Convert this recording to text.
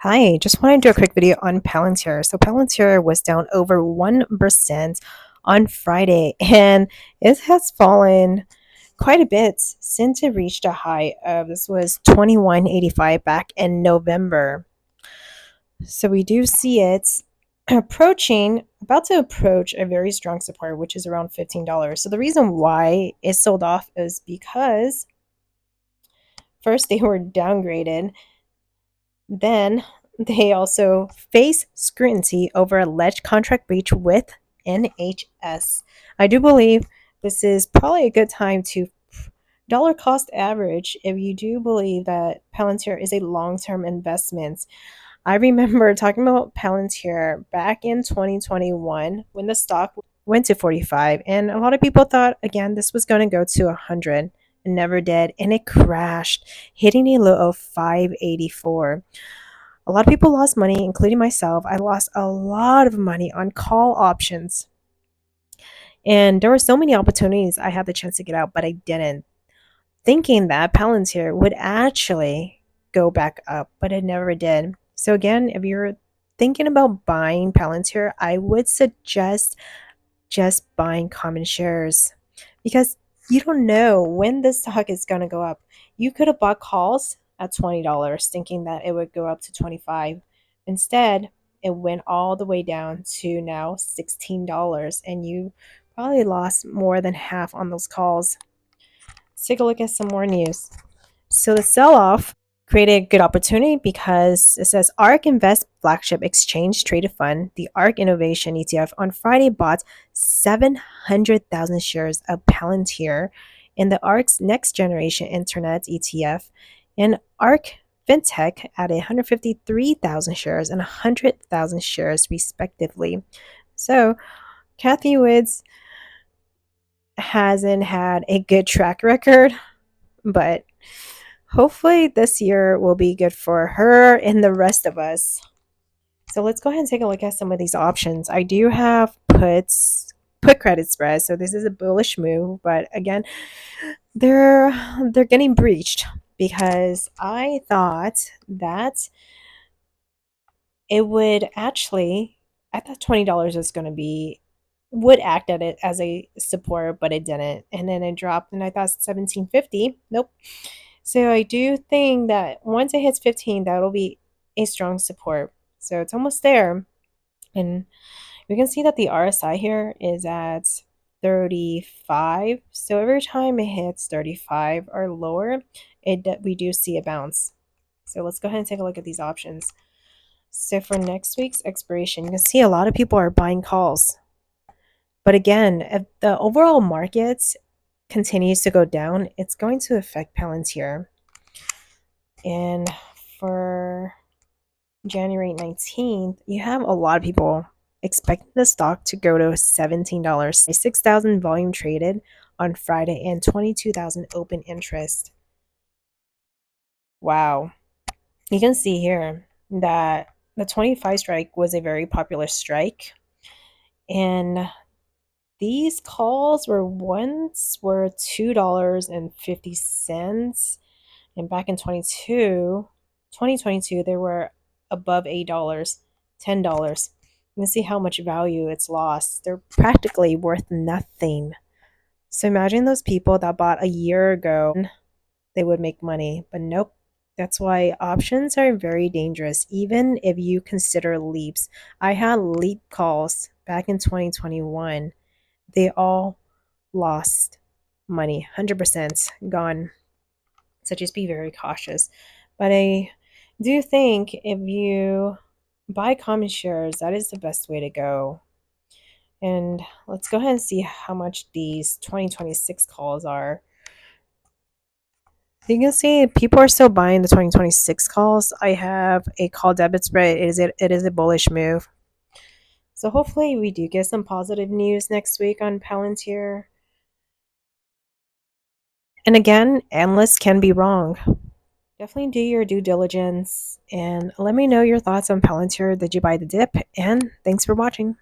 Hi, just want to do a quick video on Palantir. So Palantir was down over 1% on Friday, and it has fallen quite a bit since it reached a high of this was 21.85 back in November. So we do see it about to approach a very strong support, which is around $15. So the reason why it sold off is because first they were downgraded. Then they also face scrutiny over alleged contract breach with NHS. I do believe this is probably a good time to dollar cost average if you do believe that Palantir is a long term investment. I remember talking about Palantir back in 2021 when the stock went to 45, and a lot of people thought again this was going to go to 100. It never did, and it crashed, hitting a low of 584. A lot of people lost money, including myself. I lost a lot of money on call options. And there were so many opportunities I had the chance to get out, but I didn't, thinking that Palantir would actually go back up, but it never did. So, again, if you're thinking about buying Palantir, I would suggest just buying common shares because you don't know when this stock is going to go up. You could have bought calls at $20 thinking that it would go up to 25. Instead, it went all the way down to now $16 and you probably lost more than half on those calls. Let's take a look at some more news. So the sell-off created a good opportunity because it says ARK Invest flagship exchange traded fund, the ARK Innovation ETF, on Friday bought 700,000 shares of Palantir in the ARK's next generation internet ETF, and ARK FinTech added 153,000 shares and 100,000 shares respectively. So Kathy Woods hasn't had a good track record, but hopefully this year will be good for her and the rest of us. So let's go ahead and take a look at some of these options. I do have put credit spread, so this is a bullish move, but again, they're getting breached because I thought that it would actually, I thought $20 was going to be would act at it as a support, but it didn't, and then it dropped, and I thought 17.50. Nope. So I do think that once it hits 15, that'll be a strong support. So it's almost there. And we can see that the RSI here is at 35. So every time it hits 35 or lower, we do see a bounce. So let's go ahead and take a look at these options. So for next week's expiration, you can see a lot of people are buying calls. But again, if the overall market continues to go down, it's going to affect Palantir. And for January 19th, you have a lot of people expecting the stock to go to $17. 6,000 volume traded on Friday and 22,000 open interest. Wow. You can see here that the 25 strike was a very popular strike. And these calls were $2.50. And back in 2022, they were above $8, $10. You can see how much value it's lost. They're practically worth nothing. So imagine those people that bought a year ago, they would make money, but nope. That's why options are very dangerous, even if you consider leaps. I had leap calls back in 2021. They all lost money, 100% gone. So just be very cautious. But I do think if you buy common shares, that is the best way to go. And let's go ahead and see how much these 2026 calls are. You can see people are still buying the 2026 calls. I have a call debit spread. It is a bullish move. So hopefully we do get some positive news next week on Palantir. And again, analysts can be wrong. Definitely do your due diligence and let me know your thoughts on Palantir. Did you buy the dip? And thanks for watching.